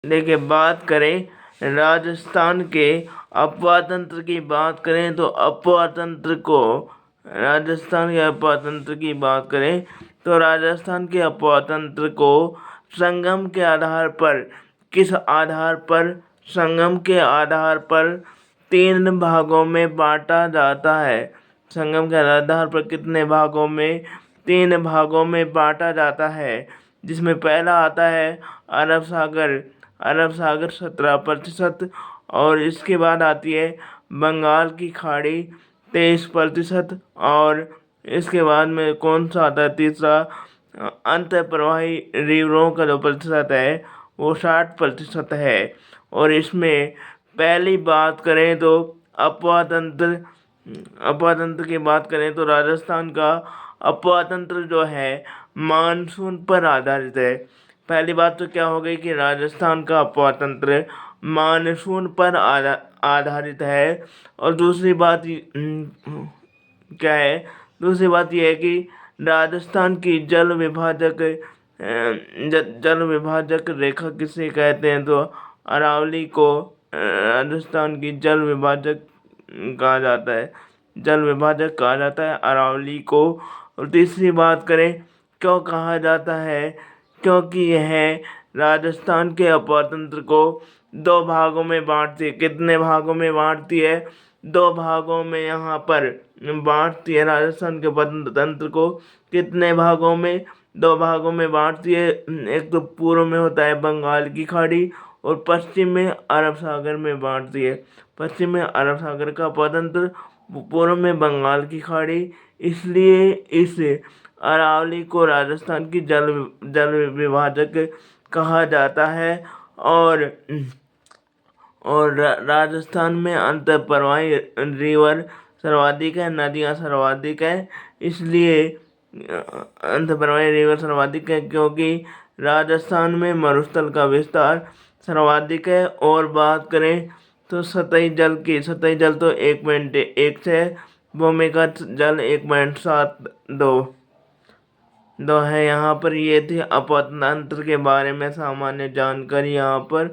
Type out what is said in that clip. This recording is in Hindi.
देखिए, बात करें राजस्थान के अपवाद तंत्र की बात करें तो अपवाद तंत्र को राजस्थान के अपवाद तंत्र की बात करें तो राजस्थान के अपवाद तंत्र को संगम के आधार पर किस आधार पर संगम के आधार पर 3 भागों में बांटा जाता है। संगम के आधार पर कितने भागों में? 3 भागों में बांटा जाता है, जिसमें पहला आता है अरब सागर। अरब सागर 17%, और इसके बाद आती है बंगाल की खाड़ी 23%, और इसके बाद में कौन सा आता है तीसरा? अंतःप्रवाही रिवरों का जो प्रतिशत है वो 60% है। और इसमें पहली बात करें तो अपवाद तंत्र की बात करें तो राजस्थान का अपवाद तंत्र जो है मानसून पर आधारित है। पहली बात तो क्या हो गई कि राजस्थान का अपवाद तंत्र मानसून पर आधारित है। और दूसरी बात क्या है? दूसरी बात यह है कि राजस्थान की जल विभाजक रेखा किसे कहते हैं? तो अरावली को राजस्थान की जल विभाजक कहा जाता है। जल विभाजक कहा जाता है अरावली को। और तीसरी बात करें क्यों कहा जाता है? क्योंकि यह राजस्थान के अपवाद तंत्र को 2 भागों में बांटती है। कितने भागों में बांटती है? 2 भागों में यहाँ पर बांटती है। राजस्थान के अपवाद तंत्र को कितने भागों में? 2 भागों में बांटती है। एक तो पूर्व में होता है बंगाल की खाड़ी, और पश्चिम में अरब सागर में बांटती है। पश्चिम में अरब सागर का अपवाद तंत्र, पूर्व में बंगाल की खाड़ी। इसलिए इस अरावली को राजस्थान की जल विभाजक कहा जाता है। और राजस्थान में अंतःप्रवाही रिवर सर्वाधिक है, नदियाँ सर्वाधिक है। इसलिए अंतःप्रवाही रिवर सर्वाधिक है क्योंकि राजस्थान में मरुस्थल का विस्तार सर्वाधिक है। और बात करें तो सतही जल तो 1.16, भूमिगत जल 1.72 है। यहाँ पर ये थी अपतंत्र के बारे में सामान्य जानकारी यहाँ पर।